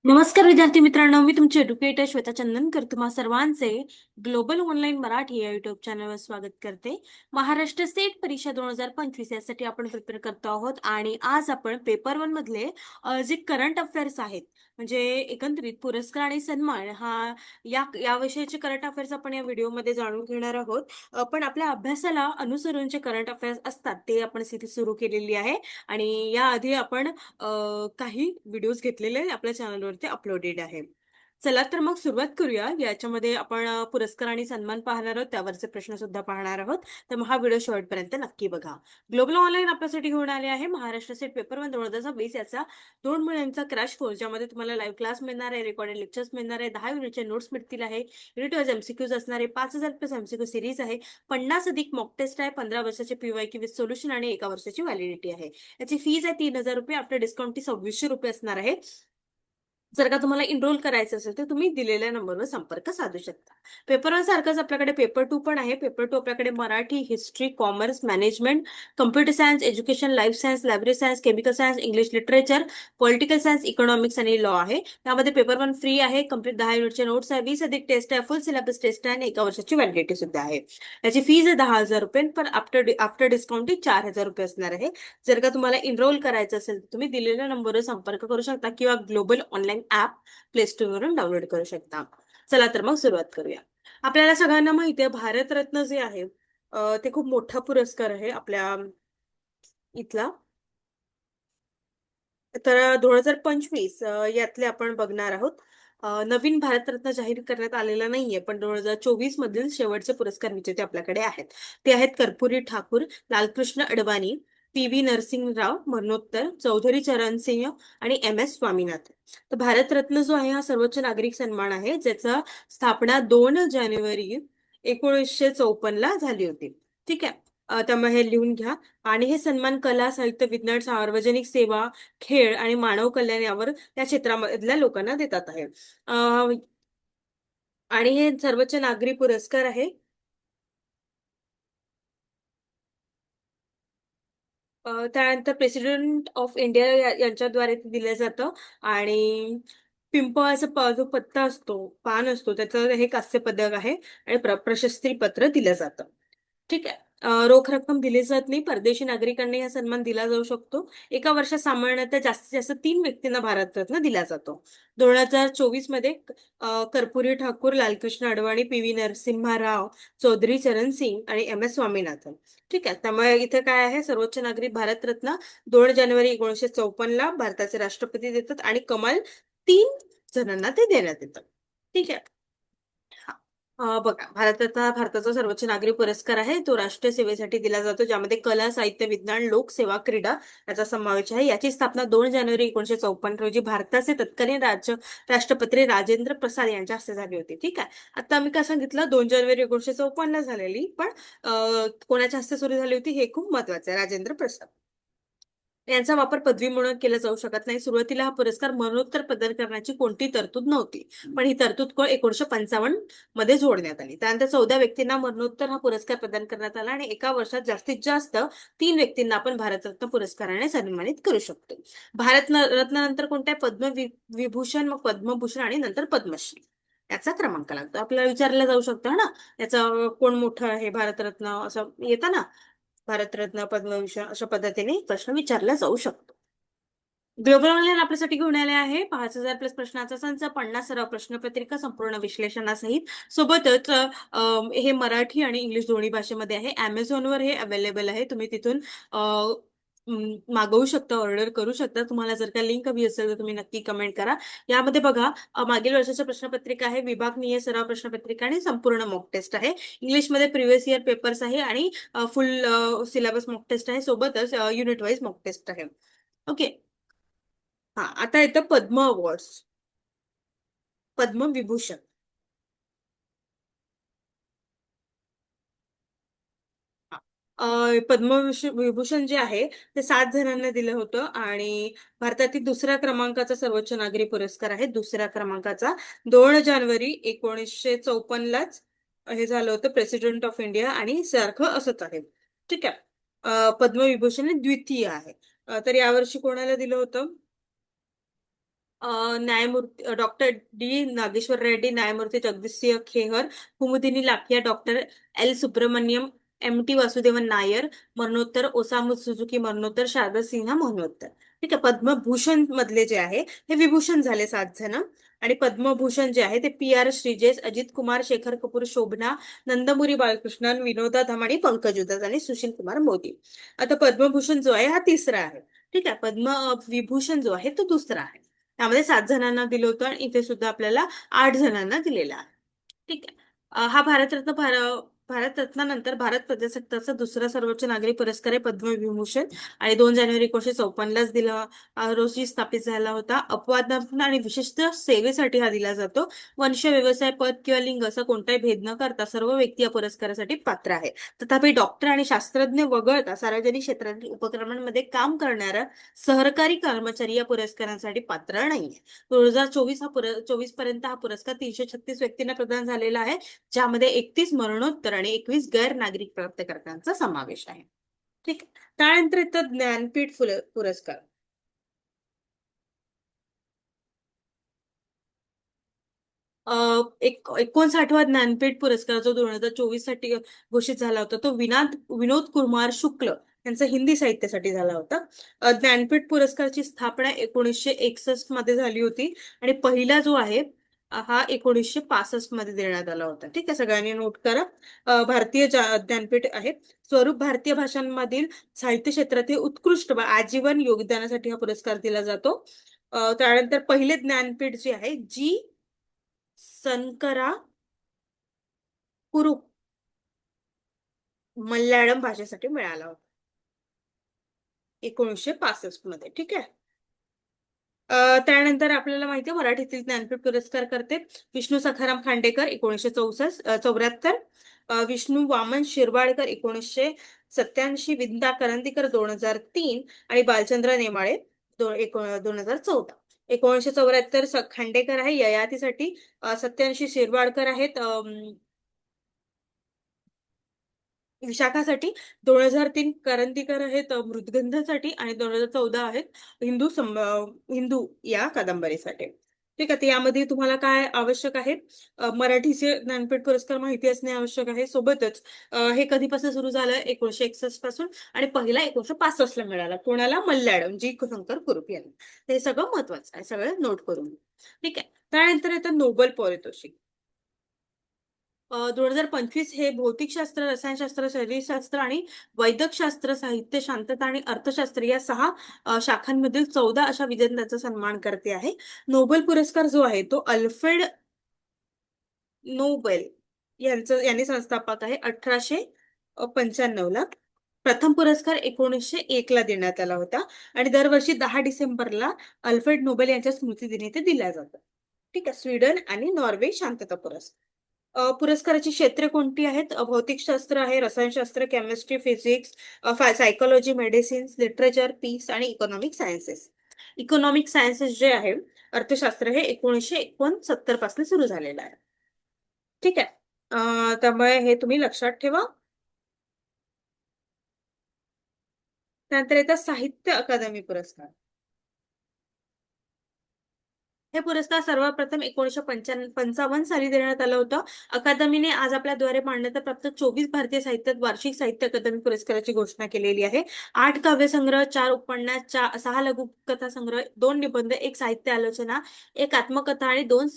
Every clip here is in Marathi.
नमस्कार विद्यार्थी मित्रांनो, मी तुमची एज्युकेटर श्वेता चंदनकर तुम्हा सर्वांचे ग्लोबल ऑनलाईन मराठी या युट्यूब चॅनलवर स्वागत करते. महाराष्ट्र स्टेट परीक्षा 2025 यासाठी आपण प्रिपेअर करतो आहोत आणि आज आपण पेपर 1 मधले जे करंट अफेअर्स आहेत म्हणजे एकंदरीत पुरस्कार आणि सन्मान या विषयाचे करंट अफेअर्स आपण या व्हिडिओमध्ये जाणून घेणार आहोत. पण आपल्या अभ्यासाला अनुसरून जे करंट अफेअर्स असतात ते आपण स्थिती सुरू केलेली आहे आणि याआधी आपण काही व्हिडिओज घेतलेले आपल्या चॅनलवरती अपलोडेड आहे. चला तर मग सुरुवात करूया. याच्यामध्ये आपण पुरस्कार आणि सन्मान पाहणार आहोत, त्यावरचे प्रश्न सुद्धा पाहणार आहोत. तर मग हा व्हिडिओ शेवटपर्यंत नक्की बघा. ग्लोबल ऑनलाईन आपल्यासाठी घेऊन आले आहे महाराष्ट्र स्टेट पेपर 1 2020 याचा 2 महिन्यांचा क्रॅश कोर्स, ज्यामध्ये तुम्हाला लाईव्ह क्लास मिळणार आहे, रेकॉर्डेड लेक्चर्स मिळणार आहे, 10 युनिटचे नोट्स मिळतील आहे, युनिट वाईज एमसीक्यूज असणार आहे, 5000 प्लस एमसीक्यू सिरीज आहे, 50 अधिक मॉक टेस्ट आहे, 15 वर्षाचे पीवायक्यू विथ सोल्युशन आणि 1 वर्षाची व्हॅलिडिटी आहे. याची फीज आहे ₹3000. आफ्टर डिस्काउंट ती ₹2600 असणार आहे. जर का तुम्हाला एनरोल करायचं असेल तर तुम्ही दिलेल्या नंबरवर संपर्क साधू शकता. पेपर 1 सारखंच आपल्याकडे पेपर 2 पण आहे. पेपर 2 आपल्याकडे Marathi, history, commerce, management, computer science, education, life science, library science, chemical science, English literature, political science, economics आणि लॉ आहे. त्यामध्ये पेपर 1 फ्री आहे. कंप्लीट 10 युनिटचे नोट्स आहे, 20 अधिक टेस्ट आहे, फुल सिलेबस टेस्ट आहे आणि 1 वर्षाची व्हॅलिडिटी सुद्धा आहे. याची फीज आहे ₹10,000, पण आफ्टर डिस्काउंट ती ₹4000 असणार आहे. जर का तुम्हाला एनरोल करायचं असेल तर तुम्ही दिलेल्या नंबरवर संपर्क करू शकता किंवा ग्लोबल ऑनलाईन ऍप प्ले स्टोअरवरून डाउनलोड करू शकता. चला तर मग सुरुवात करूया. आपल्याला सगळ्यांना माहिती आहे भारतरत्न जे आहे ते खूप मोठा पुरस्कार आहे आपल्या इथला. तर 2025 यातले आपण बघणार आहोत. नवीन भारतरत्न जाहीर करण्यात आलेला नाहीये, पण 2024 मधील शेवटचे पुरस्कार विजेते आपल्याकडे आहेत. ते आहेत कर्पूरी ठाकूर, लालकृष्ण अडवाणी, पी.व्ही. नरसिंहराव मरणोत्तर, चौधरी चरण सिंह आणि एम.एस. स्वामीनाथन. तर भारतरत्न जो आहे हा सर्वोच्च नागरिक सन्मान आहे, ज्याचा स्थापना 2 जानेवारी 1954 ला झाली होती. ठीक आहे. त्यामुळे हे लिहून घ्या. आणि हे सन्मान कला, साहित्य, विज्ञान, सार्वजनिक सेवा, खेळ आणि मानव कल्याण यावर त्या क्षेत्रामधल्या लोकांना देतात आहे. आणि हे सर्वोच्च नागरी पुरस्कार आहे. त्यानंतर प्रेसिडेंट ऑफ इंडिया यांच्याद्वारे ते दिलं जातं आणि पिंपळाचा जो पत्ता असतो, पान असतो, त्याचं हे कास्य पदक आहे आणि प्रशस्ती पत्र दिलं जातं. ठीक आहे. रोख रक्कम दिली जात नाही. परदेशी नागरिकांना हा सन्मान दिला जाऊ शकतो. एका वर्षात सामान्यतः जास्तीत जास्त 3 व्यक्तींना भारतरत्न दिला जातो. 2024 मध्ये कर्पूरी ठाकूर, लालकृष्ण अडवाणी, पी.व्ही. नरसिम्हा राव, चौधरी चरण सिंग आणि एम.एस. स्वामीनाथन. ठीक आहे. त्यामुळे इथे काय आहे, सर्वोच्च नागरिक भारतरत्न 2 जानेवारी 1954 ला भारताचे राष्ट्रपती देतात आणि कमाल 3 जणांना ते देण्यात येतं. ठीक आहे. बघा, भारताचा भारताचा सर्वोच्च नागरी पुरस्कार आहे. तो राष्ट्रीय सेवेसाठी दिला जातो, ज्यामध्ये कला, साहित्य, विज्ञान, लोकसेवा, क्रीडा याचा समावेश आहे. याची स्थापना 2 जानेवारी 1954 रोजी भारताचे तत्कालीन राष्ट्रपती राजेंद्र प्रसाद यांच्या हस्ते झाली होती. ठीक आहे. आता मी काय सांगितलं, 2 जानेवारी 1954 ला झालेली, पण कोणाच्या हस्ते सुरू झाली होती हे खूप महत्वाचं आहे, राजेंद्र प्रसाद. यांचा वापर पदवी म्हणून केला जाऊ शकत नाही. सुरुवातीला हा पुरस्कार मरणोत्तर प्रदान करण्याची कोणती तरतूद नव्हती, पण ही तरतूद 1955 मध्ये जोडण्यात आली. त्यानंतर 14 व्यक्तींना मरणोत्तर हा पुरस्कार प्रदान करण्यात आला आणि एका वर्षात जास्तीत जास्त 3 व्यक्तींना आपण भारतरत्न पुरस्काराने सन्मानित करू शकतो. रत्नानंतर कोणत्या विभूषण, मग पद्मभूषण आणि नंतर पद्मश्री याचा क्रमांक लागतो. आपल्याला विचारलं जाऊ शकतं ना, याचं कोण मोठं आहे भारतरत्न, असं येतं ना, भारतरत्न, पद्मभूषण अशा पद्धतीने प्रश्न विचारला जाऊ शकतो. ग्लोबल ऑनलाईन आपल्यासाठी घेऊन आले आहे 5000 प्लस प्रश्नाचा संच, 50 सराव प्रश्नपत्रिका संपूर्ण विश्लेषणासहित. सोबतच हे मराठी आणि इंग्लिश दोन्ही भाषेमध्ये आहे. Amazonवर हे अवेलेबल आहे. तुम्ही तिथून मागवू शकता, ऑर्डर करू शकता. तुम्हाला जर का लिंक हवी असेल तर तुम्ही नक्की कमेंट करा. यामध्ये बघा, मागील वर्षाच्या प्रश्नपत्रिका आहे, विभागनीय सराव प्रश्नपत्रिका आणि संपूर्ण मॉक टेस्ट आहे. इंग्लिशमध्ये प्रिव्हियस इयर पेपर्स आहे आणि फुल सिलेबस मॉक टेस्ट आहे. सोबतच युनिट वाईज मॉक टेस्ट आहे. ओके. आता येतं पद्म अवॉर्ड्स, पद्मविभूषण. पद्मविभूषण जे आहे ते 7 जणांना दिलं होतं आणि भारतातील दुसऱ्या क्रमांकाचा सर्वोच्च नागरी पुरस्कार आहे. दुसऱ्या क्रमांकाचा 2 जानेवारी 1954 लाच हे झालं होतं, प्रेसिडेंट ऑफ इंडिया आणि सारखं असंच आहे. ठीक आहे. पद्मविभूषण हे द्वितीय आहे. तर यावर्षी कोणाला दिलं होतं? न्यायमूर्ती डॉक्टर डी नागेश्वर रेड्डी, न्यायमूर्ती Jagdish Khehar, Kumudini Lakhia, doctor L Subramaniam, M T Vasudevan Nair, मरणोत्तर ओसामू सुझुकी, मरणोत्तर शारदा सिन्हा, मरणोत्तर. ठीक आहे. पद्मभूषण मधले जे आहे हे विभूषण झाले 7 जण. आणि पद्मभूषण जे आहे ते पी आर श्रीजेश, अजित कुमार, शेखर कपूर, शोभना, नंदमुरी बालकृष्णन, विनोदा धाम आणि पंकज उधास आणि सुशील कुमार मोदी. आता पद्मभूषण जो आहे हा तिसरा आहे. ठीक आहे. विभूषण जो आहे तो दुसरा आहे. त्यामध्ये 7 जणांना दिलं होतं आणि इथे सुद्धा आपल्याला 8 जणांना दिलेला आहे. ठीक आहे. हा भारतरत्नानंतर भारत प्रजासत्ताकाचा दुसरा सर्वोच्च नागरी पुरस्कार आहे पद्मविभूषण. आणि 2 जानेवारी 1954लाच दिला रोजी स्थापित झाला होता. अपवादात्मक आणि विशिष्ट सेवेसाठी हा दिला जातो. वंश, व्यवसाय, पद किंवा लिंग असा कोणताही भेद न करता सर्व व्यक्ती या पुरस्कारासाठी पात्र आहे. तथापि डॉक्टर आणि शास्त्रज्ञ वगळता सार्वजनिक क्षेत्रातील उपक्रमांमध्ये काम करणारा सहकारी कर्मचारी या पुरस्कारांसाठी पात्र नाहीये. 2024 पर्यंत हा पुरस्कार 336 व्यक्तींना प्रदान झालेला आहे, ज्यामध्ये 31 मरणोत्तर आणि 21 गैर नागरिक प्राप्तकर्त्यांचा समावेश आहे. ठीक आहे. त्यानंतर येतं ज्ञानपीठ पुरस्कार. 59वा ज्ञानपीठ पुरस्कार जो 2024 साठी घोषित झाला होता तो विनोद कुमार शुक्ल यांचा हिंदी साहित्यासाठी झाला होता. ज्ञानपीठ पुरस्कारची स्थापना 1961 मध्ये झाली होती आणि पहिला जो आहे हा 1965 मध्ये देण्यात आला होता. ठीक आहे. सगळ्यांनी नोट करा. भारतीय ज्ञानपीठ आहे. स्वरूप भारतीय भाषांमधील साहित्य क्षेत्रातील उत्कृष्ट आजीवन योगदानासाठी हा पुरस्कार दिला जातो. त्यानंतर पहिले ज्ञानपीठ जे आहे जी संकरा कुरुप मल्याळम भाषेसाठी मिळाला होता 1965 मध्ये. ठीक आहे. त्यानंतर आपल्याला माहिती आहे मराठीतील ज्ञानपीठ पुरस्कार करते विष्णू सखाराम खांडेकर 1974, विष्णू वामन शिरवाडकर 1987, विंदा करंदीकर 2003 आणि बालचंद्र नेमाळे 2014. 1974 खांडेकर आहे ययातीसाठी, 87 शिरवाडकर आहेत विशाखासाठी, 2003 करंदीकर आहेत मृदगंधासाठी आणि 2014 आहेत हिंदू या कादंबरीसाठी. ठीक आहे. यामध्ये तुम्हाला काय आवश्यक आहे? मराठीचे ज्ञानपीठ पुरस्कार माहिती असणे आवश्यक आहे. सोबतच हे कधीपासून सुरू झालं? 1961 पासून आणि पहिला 1965 ला मिळाला. कोणाला? मल्याळम जी शंकर कुरुप यांना. हे सगळं महत्वाचं आहे. सगळं नोट करून. ठीक आहे. त्यानंतर येतं नोबेल पारितोषिक. 2025 हे भौतिकशास्त्र, रसायनशास्त्र, शरीरशास्त्र आणि वैद्यकशास्त्र, साहित्य, शांतता आणि अर्थशास्त्र या 6 शाखांमधील 14 अशा विजेत्यांचा सन्मान करते आहे. नोबेल पुरस्कार जो आहे तो अल्फ्रेड नोबेल यांनी संस्थापक आहे 1895ला. प्रथम पुरस्कार 1901 ला देण्यात आला होता आणि दरवर्षी 10 डिसेंबरला अल्फ्रेड नोबेल यांच्या स्मृतिदिनी ते दिल्या जातात. ठीक आहे. स्वीडन आणि नॉर्वे शांतता पुरस्कार. पुरस्काराची क्षेत्रे कोणती आहेत? भौतिकशास्त्र आहे, रसायनशास्त्र, chemistry, physics, psychology, medicine, literature, peace आणि इकॉनॉमिक सायन्सेस. इकॉनॉमिक सायन्सेस जे आहे अर्थशास्त्र हे 1969 पासून सुरू झालेलं आहे. ठीक आहे. त्यामुळे हे तुम्ही लक्षात ठेवा. त्यानंतर येतात साहित्य अकादमी पुरस्कार. हे पुरस्कार सर्वप्रथम 1955 साली देण्यात आलं होतं. अकादमीने आज आपल्याद्वारे मान्यता प्राप्त 24 भारतीय साहित्यात वार्षिक साहित्य अकादमी पुरस्काराची घोषणा केलेली आहे. 8 काव्यसंग्रह, 4 उपन्यास, 6 लघुकथा संग्रह, 2 निबंध, 1 साहित्य आलोचना, 1 आत्मकथा आणि 2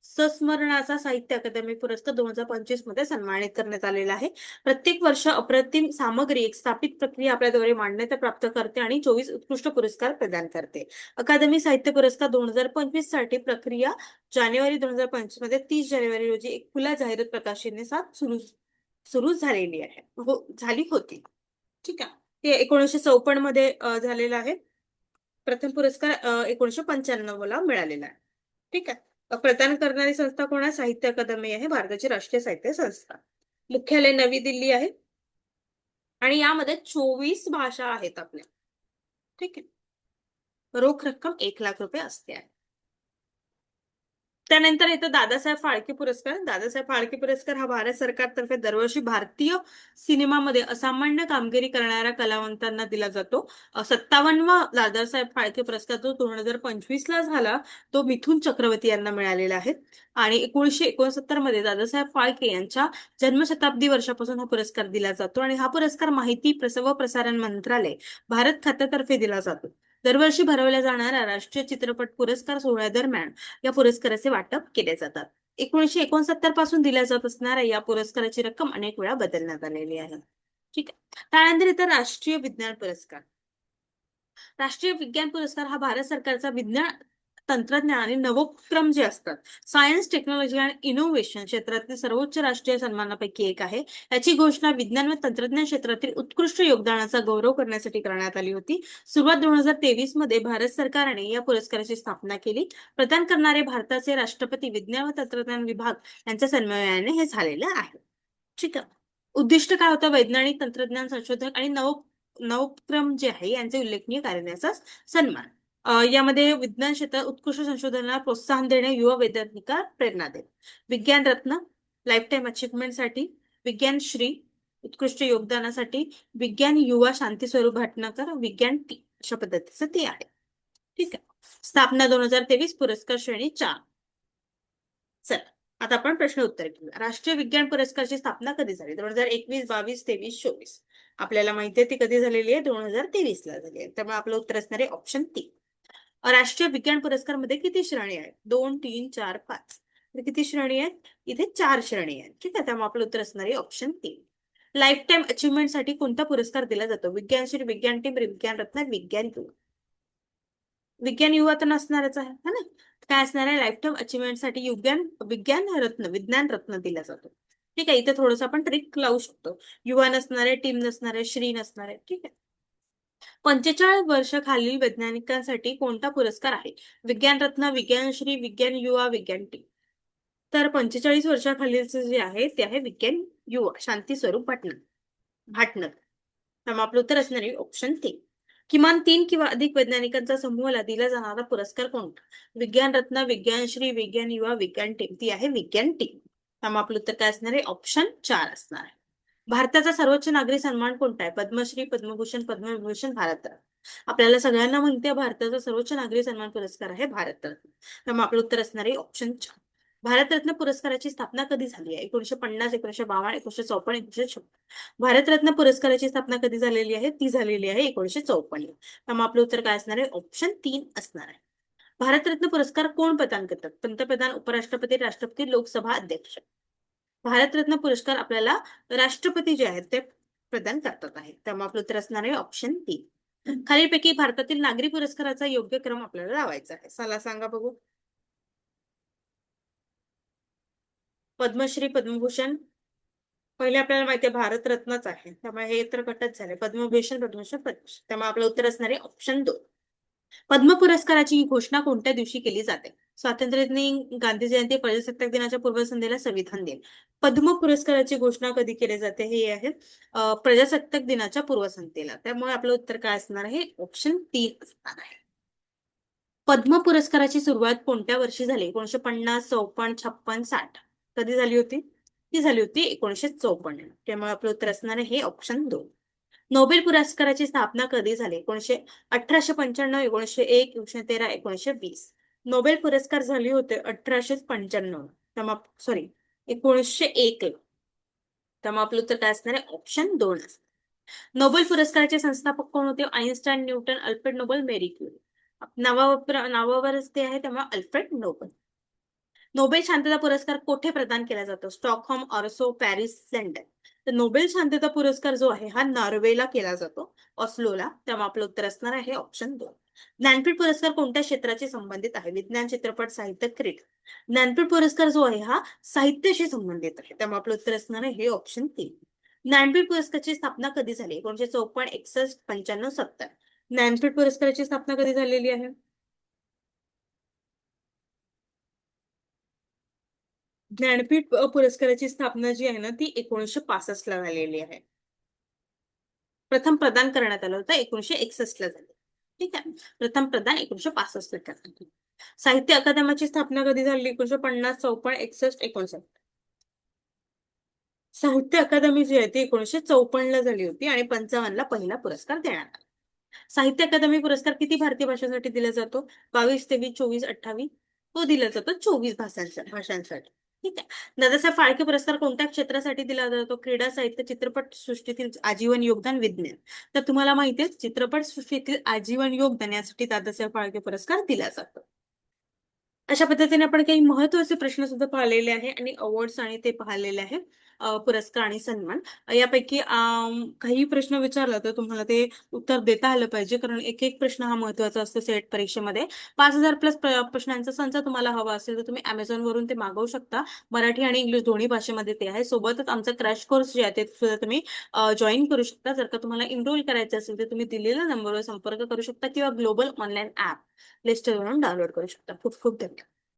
संस्मरणाचा साहित्य अकादमी पुरस्कार 2025 मध्ये सन्मानित करण्यात आलेला आहे. प्रत्येक वर्ष अप्रतिम सामग्री एक स्थापित प्रक्रिया आपल्याद्वारे मान्यता प्राप्त करते आणि 24 उत्कृष्ट पुरस्कार प्रदान करते. अकादमी साहित्य पुरस्कार 2025 साठी प्रक्रिया जानेवारी 2025 मध्ये 30 जानेवारी रोजी एक खुला जाहिरात प्रकाशनात सुरू झालेली आहे झाली होती. ठीक आहे. ते 1954 मध्ये झालेलं आहे. प्रथम पुरस्कार 1995 ला मिळालेला आहे. ठीक आहे. प्रदान करणारी संस्था कोण आहे? साहित्य अकादमी आहे, भारताची राष्ट्रीय साहित्य संस्था. मुख्यालय नवी दिल्ली आहे आणि यामध्ये 24 भाषा आहेत आपल्या. ठीक आहे. रोख रक्कम 1 लाख रुपये असते आहे. त्यानंतर येतो दादासाहेब फाळके पुरस्कार. दादासाहेब फाळके पुरस्कार हा भारत सरकारतर्फे दरवर्षी भारतीय सिनेमामध्ये असामान्य कामगिरी करणाऱ्या कलावंतांना दिला जातो. 57वा दादासाहेब फाळके पुरस्कार जो 2025 ला झाला तो मिथुन चक्रवर्ती यांना मिळालेला आहे. आणि 1969 मध्ये दादासाहेब फाळके यांच्या जन्मशताब्दी वर्षापासून हा पुरस्कार दिला जातो आणि हा पुरस्कार माहिती व प्रसारण मंत्रालय भारत खात्यातर्फे दिला जातो. दरवर्षी भरवल्या जाणाऱ्या राष्ट्रीय चित्रपट पुरस्कार सोहळ्यादरम्यान या पुरस्काराचे वाटप केले जातात. 1969 पासून दिल्या जात असणाऱ्या या पुरस्काराची रक्कम अनेक वेळा बदलण्यात आलेली आहे. ठीक आहे. त्यानंतर इतर राष्ट्रीय विज्ञान पुरस्कार. राष्ट्रीय विज्ञान पुरस्कार हा भारत सरकारचा विज्ञान तंत्रज्ञान आणि नवोपक्रम जे असतात सायन्स टेक्नॉलॉजी आणि इनोव्हेशन क्षेत्रातील सर्वोच्च राष्ट्रीय सन्मानापैकी एक आहे. याची घोषणा विज्ञान व तंत्रज्ञान क्षेत्रातील उत्कृष्ट योगदानाचा गौरव करण्यासाठी करण्यात आली होती. सुरुवात 2023 मध्ये भारत सरकारने या पुरस्काराची स्थापना केली. प्रदान करणारे भारताचे राष्ट्रपती विज्ञान व तंत्रज्ञान विभाग यांच्या समन्वयाने हे झालेलं आहे. ठीक आहे. उद्दिष्ट काय होतं? वैज्ञानिक तंत्रज्ञान संशोधक आणि नवोपक्रम जे आहे यांचे उल्लेखनीय कार्याचा सन्मान. यामध्ये विज्ञान क्षेत्रात उत्कृष्ट संशोधनाला प्रोत्साहन देणे, युवा वैज्ञानिकांना प्रेरणा देणे. विज्ञान रत्न लाईफ टाईम अचीवमेंटसाठी, विज्ञान श्री उत्कृष्ट योगदानासाठी, विज्ञान युवा शांती स्वरूप भाटनाकर, विज्ञान टी अशा पद्धतीचं ते आहे. ठीक आहे. स्थापना 2023 पुरस्कार श्रेणी 4. चला आता आपण प्रश्न उत्तर घेऊया. राष्ट्रीय विज्ञान पुरस्कारची स्थापना कधी झाली? 2021, 22, 23, 24. आपल्याला माहिती आहे ती कधी झालेली आहे? 2023 ला झाली आहे. त्यामुळे आपलं उत्तर असणार आहे ऑप्शन 3. राष्ट्रीय विज्ञान पुरस्कार मध्ये किती श्रेणी आहेत? 2, 3, 4, 5. किती श्रेणी आहेत? इथे 4 श्रेणी आहेत. ठीक आहे. त्यामुळे आपलं उत्तर असणार आहे ऑप्शन 3. लाईफ टाईम अचीवमेंट साठी कोणता पुरस्कार दिला जातो? विज्ञान श्री, विज्ञान टीम, विज्ञान रत्न, विज्ञान युवा. विज्ञान युवा तर नसणारच आहे ना. काय असणार आहे? लाईफ टाईम अचीवमेंट साठी विज्ञान रत्न दिला जातो. ठीक आहे. इथे थोडंसं आपण ट्रिक लावू शकतो. युवा नसणारे, टीम नसणारे, श्री नसणारे. ठीक आहे. 45 वर्ष खालील वैज्ञानिकांसाठी कोणता पुरस्कार आहे? विज्ञान रत्न, विज्ञान श्री, विज्ञान युवा, विज्ञान टीम. तर 45 वर्षाखालीलचे जे आहे ते आहे विज्ञान युवा शांती स्वरूप भाटनगर. त्यामुळे आपलं उत्तर असणार आहे ऑप्शन 3. किमान 3 किंवा अधिक वैज्ञानिकांचा समूहाला दिला जाणारा पुरस्कार कोणता? विज्ञान रत्न, विज्ञान श्री, विज्ञान युवा, विज्ञान टीम. ती आहे विज्ञान टीम. त्यामुळे आपलं उत्तर काय असणार आहे? ऑप्शन 4 असणार आहे. भारताचा सर्वोच्च नागरी सन्मान कोणता आहे? पद्मश्री, पद्मभूषण, पद्मविभूषण, भारतरत्न. आपल्याला सगळ्यांना माहिती आहे भारताचा सर्वोच्च नागरी सन्मान पुरस्कार आहे भारतरत्न. त्यामुळे आपलं उत्तर असणार आहे ऑप्शन 4. भारतरत्न पुरस्काराची स्थापना कधी झाली आहे? 1950, 1952, 1954, 1956. भारतरत्न पुरस्काराची स्थापना कधी झालेली आहे? ती झालेली आहे 1954. त्यामुळे आपलं उत्तर काय असणार आहे? ऑप्शन 3 असणार आहे. भारतरत्न पुरस्कार कोण प्रदान करतात? पंतप्रधान, उपराष्ट्रपती, राष्ट्रपती, लोकसभा अध्यक्ष. भारतरत्न पुरस्कार आपल्याला राष्ट्रपती जे आहेत ते प्रदान करतात आहे. त्यामुळे आपलं उत्तर असणार आहे ऑप्शन 3. खालीलपैकी भारतातील नागरी पुरस्काराचा योग्य क्रम आपल्याला लावायचा आहे. चला सांगा बघू. पद्मश्री, पद्मभूषण पहिले आपल्याला माहिती आहे भारतरत्नच आहे. त्यामुळे हे तर कटच झाले. पद्मभूषण, पद्मभूषण. त्यामुळे आपलं उत्तर असणार आहे ऑप्शन 2. पद्म पुरस्काराची घोषणा कोणत्या दिवशी केली जाते? स्वातंत्र्य दिन, गांधी जयंती, प्रजासत्ताक दिनाच्या पूर्वसंध्येला, संविधान दिन. पद्म पुरस्काराची घोषणा कधी केली जाते? हे आहे प्रजासत्ताक दिनाच्या पूर्वसंध्येला. त्यामुळे आपलं उत्तर काय असणार आहे? ऑप्शन 3 असणार आहे. पद्म पुरस्काराची सुरुवात कोणत्या वर्षी झाली? 1950, 54, 56, 60. कधी झाली होती? ती झाली होती 1954. त्यामुळे आपलं उत्तर असणार आहे हे ऑप्शन 2. नोबेल पुरस्काराची स्थापना कधी झाली? 1895, 1901, 1913, 1920. नोबेल पुरस्कार झाले होते 1895. सॉरी 1901 ला. त्यामुळे आपलं उत्तर काय असणार आहे? ऑप्शन 2 असणार. नोबेल पुरस्काराचे संस्थापक कोण होते? Einstein, Newton, Alfred Nobel, Marie Curie. नावावरच ते आहे त्यामुळे अल्फ्रेड नोबेल. नोबेल शांतता पुरस्कार कोठे प्रदान केला जातो? स्टॉकहोम, ऑर्सो, पॅरिस, लंडन. तर नोबेल शांतता पुरस्कार जो आहे हा नॉर्वेला केला जातो, ऑस्लोला. त्यामुळे आपलं उत्तर असणार आहे ऑप्शन 2. ज्ञानपीठ पुरस्कार कोणत्या क्षेत्राशी संबंधित आहे? विज्ञान, चित्रपट, साहित्य, क्रीडा. ज्ञानपीठ पुरस्कार जो आहे हा साहित्याशी संबंधित आहे. त्यामुळे आपलं उत्तर असणार आहे हे ऑप्शन 3. ज्ञानपीठ पुरस्काराची स्थापना कधी झाली? 1954, 61, 95, 70. ज्ञानपीठ पुरस्काराची स्थापना कधी झालेली आहे? ज्ञानपीठ पुरस्काराची स्थापना जी आहे ना ती 1965 ला झालेली आहे. प्रथम प्रदान करण्यात आलं होतं 1961 ला झालं. ठीक आहे. प्रथम प्रदान 1965 साली. साहित्य अकादमीची स्थापना कधी झाली? 1950, 54, 61, 59. साहित्य अकादमी जी आहे ती 1954 झाली होती आणि 55 पहिला पुरस्कार देण्यात आला. साहित्य अकादमी पुरस्कार किती भारतीय भाषांसाठी दिला जातो? 22, 23, 24, 28. तो दिला जातो 24 भाषांसाठी. ठीक आहे. दादासाहेब फाळके पुरस्कार कोणत्या क्षेत्रासाठी दिला जातो? क्रीडा, साहित्य, चित्रपट सृष्टीतील आजीवन योगदान, विज्ञान. तर तुम्हाला माहिती आहे चित्रपट सृष्टीतील आजीवन योगदान यासाठी दादासाहेब फाळके पुरस्कार दिला जातो. अशा पद्धतीने आपण काही महत्त्वाचे प्रश्न सुद्धा पाहिलेले आहे आणि अवॉर्ड्स आणि ते पाहिलेले आहे. पुरस्कार आणि सन्मान. यापैकी काही प्रश्न विचारला तर तुम्हाला ते उत्तर देता आलं पाहिजे कारण एक प्रश्न हा महत्त्वाचा असतो सेट परीक्षेमध्ये. 5,000 प्लस प्रश्नांचा संच तुम्हाला हवा असेल तर तुम्ही Amazon वरून ते मागवू शकता. मराठी आणि इंग्लिश दोन्ही भाषेमध्ये ते आहे. सोबतच आमचा क्रॅश कोर्स जे आहे ते सुद्धा तुम्ही जॉइन करू शकता. जर का तुम्हाला एनरोल करायचं असेल तर तुम्ही दिलेल्या नंबरवर संपर्क करू शकता किंवा ग्लोबल ऑनलाईन ॲप प्ले स्टोअरवरून डाउनलोड करू शकता. खूप खूप धन्यवाद.